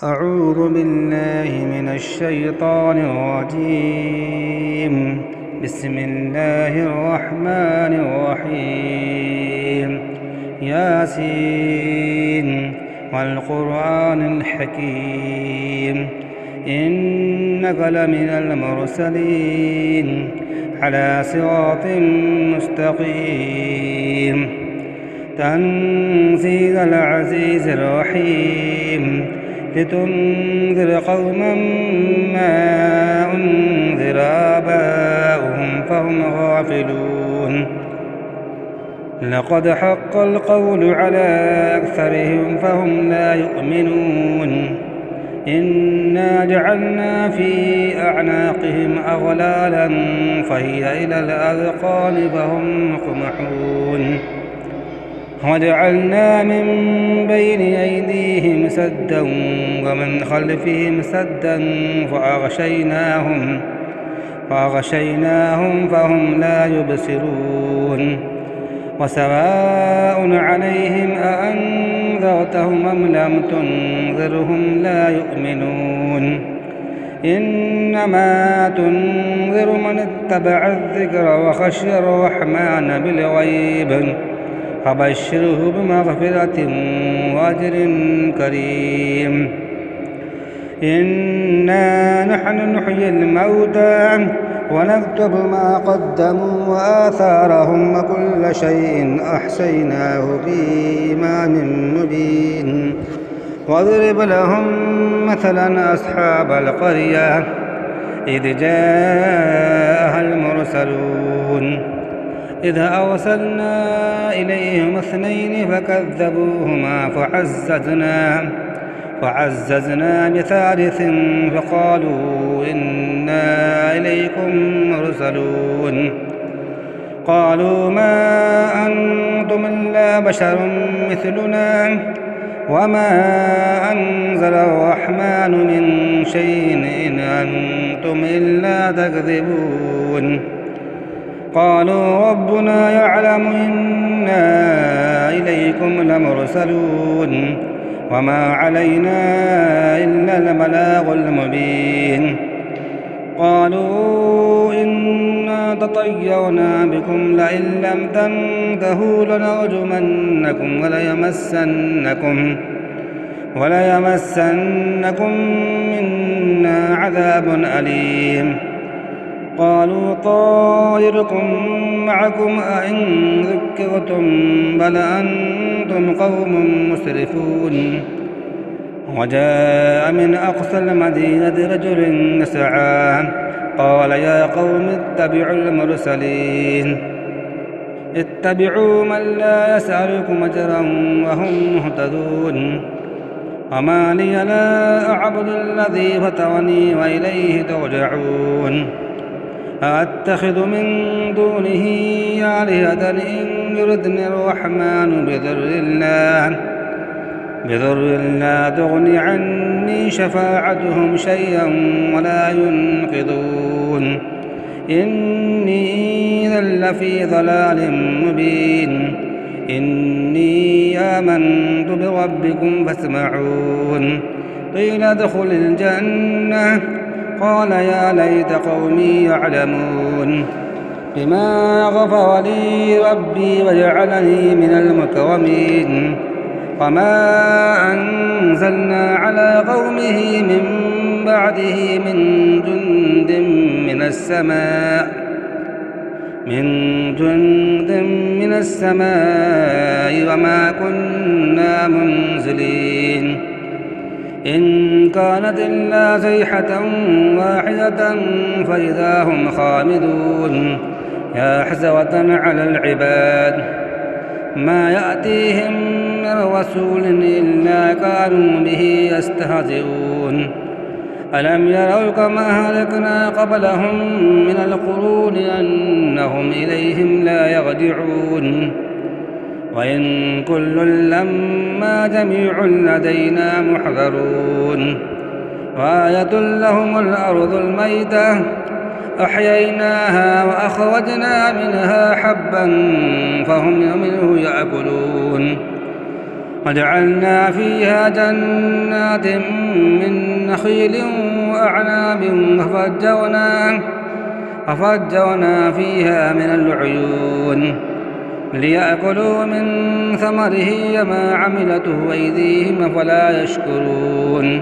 أعوذ بالله من الشيطان الرجيم. بسم الله الرحمن الرحيم. ياسين والقرآن الحكيم إنك لمن المرسلين على صراط مستقيم. تنزيل العزيز الرحيم لتنذر قوما ما أنذر آباؤهم فهم غافلون. لقد حق القول على أكثرهم فهم لا يؤمنون. إنا جعلنا في أعناقهم أغلالا فهي إلى الأذقان فهم مقمحون. وجعلنا من بين أيديهم سدا ومن خلفهم سدا فأغشيناهم فهم لا يبصرون. وسواء عليهم أأنذرتهم أم لم تنذرهم لا يؤمنون. إنما تنذر من اتبع الذكر وخشي الرحمن بالغيب فبشره بمغفرة وأجر كريم. إنا نحن نحيي الموتى ونكتب ما قدموا وآثارهم وكل شيء أحصيناه في إمام مبين. واضرب لهم مثلا أصحاب القرية إذ جاءها المرسلون إذ أرسلنا إليهم 2 فكذبوهما فعززنا ب3 فقالوا إنا إليكم مرسلون. قالوا ما أنتم إلا بشر مثلنا وما أنزل الرحمن من شيء إن أنتم إلا تكذبون. قالوا ربنا يعلم إنا إليكم لمرسلون وما علينا إلا البلاغ المبين. قالوا إنا تطيرنا بكم لئن لم تنتهوا لنرجمنكم وليمسنكم منا عذاب أليم. قالوا طائركم معكم أئن ذكرتم بل أنتم قوم مسرفون. وجاء من أقصى المدينة رجل يسعى قال يا قوم اتبعوا المرسلين اتبعوا من لا يسألكم أجرا وهم مهتدون. وما لي لا أعبد الذي فطرني وإليه ترجعون. أأتخذ من دونه آلهة إن يردني الرحمن بضر لا تغن عني شفاعتهم شيئا ولا ينقذون. إني إذا لفي ضلال مبين. إني آمنت بربكم فاسمعون. قيل ادخل الجنة قال يا ليت قومي يعلمون بما غفر لي ربي وجعلني من المكرمين. وما أنزلنا على قومه من بعده من جند من السماء وما كنا منزلين. إن كانت إلا صيحة واحدة فإذا هم خامدون. يا حسرة على العباد ما يأتيهم من رسول إلا كانوا به يستهزئون. ألم يروا كما أهلكنا قبلهم من القرون أنهم إليهم لا يرجعون. وإن كل لما جميع لدينا محضرون. وآية لهم الأرض الميتة أحييناها وأخرجنا منها حبا فهم منه يأكلون. وجعلنا فيها جنات من نخيل وأعناب وفجرنا فيها من العيون ليأكلوا من ثمره ما عملته أيديهم فلا يشكرون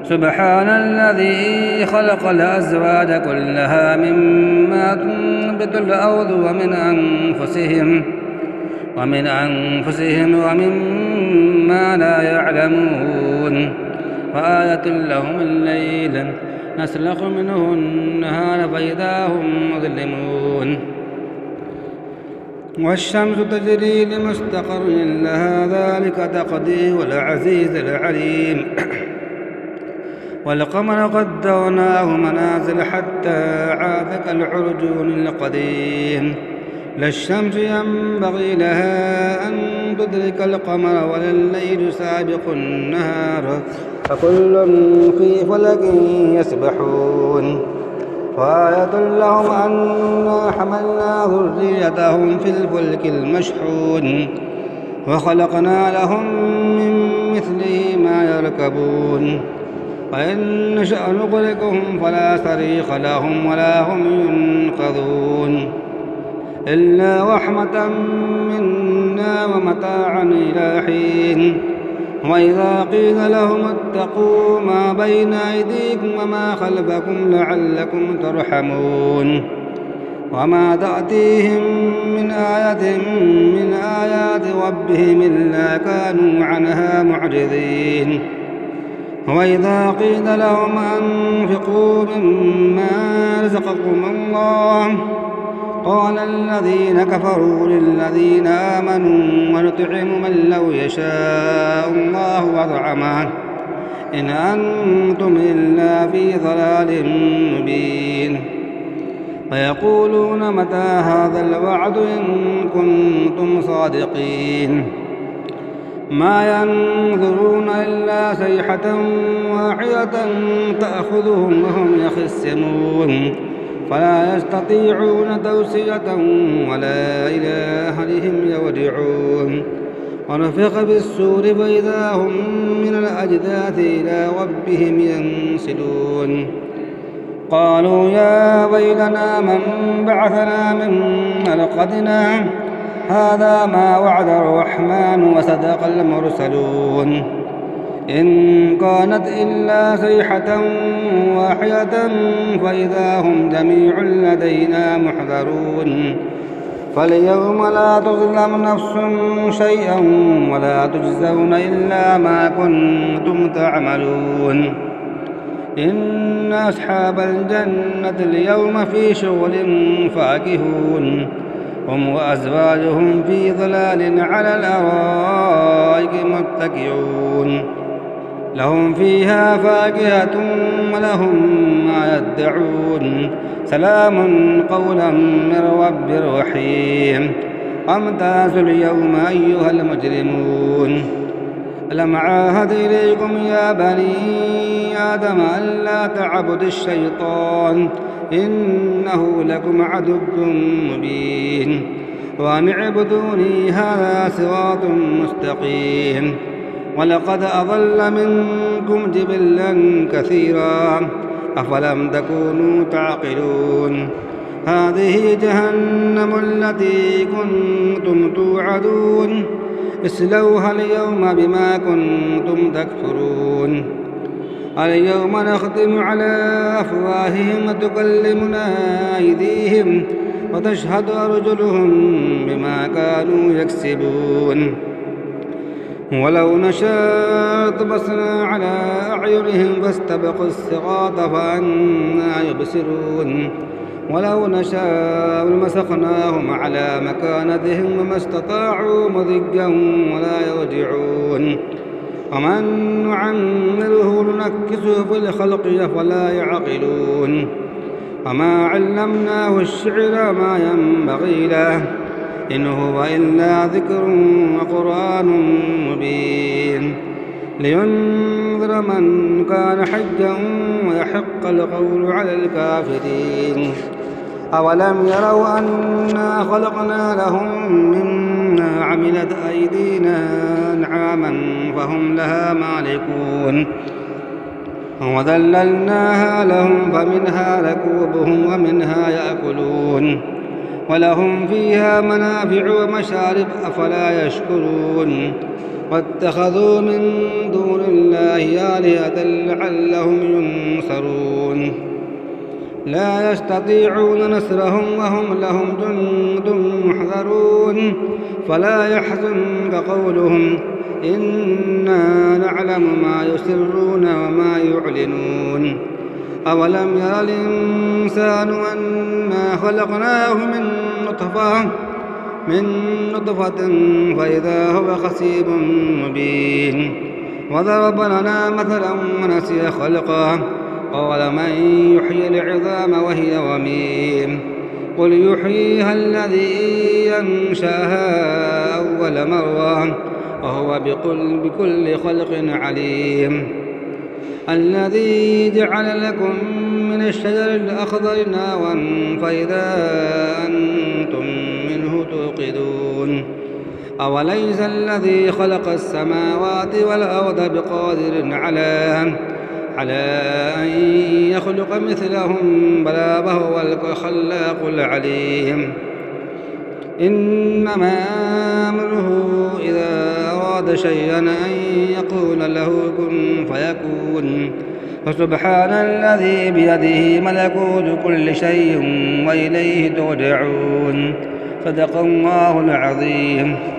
سبحان الذي خلق الأزواج كلها مما تنبت الأرض ومن أنفسهم ومما لا يعلمون وآية لهم الليل نسلخ منه النهار فإذا هم مظلمون والشمس تجري لمستقر لها ذلك تقدير العزيز العليم والقمر قدرناه منازل حتى عاد كالعرجون القديم لا الشمس ينبغي لها أن تدرك القمر ولا الليل سابق النهار فكل في فلك يسبحون وآية لهم أنا حملنا ذريتهم في الفلك المشحون وخلقنا لهم من مثله ما يركبون وإن نشأ نغرقهم فلا صريخ لهم ولا هم ينقذون إلا رحمة منا ومتاعا إلى حين وإذا قيل لهم اتقوا ما بين أيديكم وما خلفكم لعلكم ترحمون وما تأتيهم من آية من آيات ربهم إلا كانوا عنها معرضين وإذا قيل لهم أنفقوا مما رزقكم الله قال الذين كفروا للذين آمنوا ونطعم من لو يشاء الله أطعمه إن أنتم إلا في ضلال مبين ويقولون متى هذا الوعد إن كنتم صادقين ما ينظرون إلا صيحة واحدة تأخذهم وهم يخصمون فلا يستطيعون توصية ولا إلى أهلهم يرجعون ونفخ بالسور فإذا هم من الأجداث إلى ربهم ينسلون قالوا يا ويلنا من بعثنا من مرقدنا هذا ما وعد الرحمن وصدق المرسلون إن كانت إلا صيحة واحدة فإذا هم جميع لدينا محضرون فاليوم لا تظلم نفس شيئا ولا تجزون إلا ما كنتم تعملون إن أصحاب الجنة اليوم في شغل فاكهون هم وأزواجهم في ظلال على الأرائك متكئون لهم فيها فاكهة ولهم ما يدعون سلام قولا من رب رحيم وامتازوا اليوم أيها المجرمون ألم عاهد إليكم يا بني آدم ألا تعبدوا الشيطان إنه لكم عدو مبين وأن اعبدوني هذا صراط مستقيم ولقد أضل منكم جبلا كثيرا أفلم تكونوا تعقلون هذه جهنم التي كنتم توعدون اصلوها اليوم بما كنتم تكفرون اليوم نختم على أفواههم وتكلمنا أيديهم وتشهد أرجلهم بما كانوا يكسبون ولو نشاء طمسنا على أعينهم فاستبقوا الصراط فأنى يبصرون ولو نشاء لمسخناهم على مكانتهم وما استطاعوا مضيا ولا يرجعون ومن نعمره ننكسه في الخلق أفلا يعقلون وما علمناه الشعر ما ينبغي له إن هو إلا ذكر وقرآن مبين لينذر من كان حجا ويحق القول على الكافرين أولم يروا أنا خلقنا لهم مما عملت أيدينا أنعاما فهم لها مالكون وذللناها لهم فمنها ركوبهم ومنها يأكلون ولهم فيها منافع ومشارب أفلا يشكرون واتخذوا من دون الله آلهة لعلهم ينصرون لا يستطيعون نصرهم وهم لهم جند محضرون فلا يحزنك قولهم إنا نعلم ما يسرون وما يعلنون أولم ير الإنسان أنا خلقناه من نطفة فإذا هو خصيب مبين وضرب لنا مثلا ونسي خلقه قال من يحيي العظام وهي رميم قل يحييها الذي ينشأها أول مرة وهو بكل خلق عليم الذي جعل لكم من الشجر الأخضر نارا فإذا أنتم منه توقدون أوليس الذي خلق السماوات والأرض بقادر على أن يخلق مثلهم بلى وهو الخلاق العليم إنما أمره إذا أراد شيئا أن يقول له كن فيكون فسبحان الذي بيده ملكوت كل شيء وإليه ترجعون صدق الله العظيم.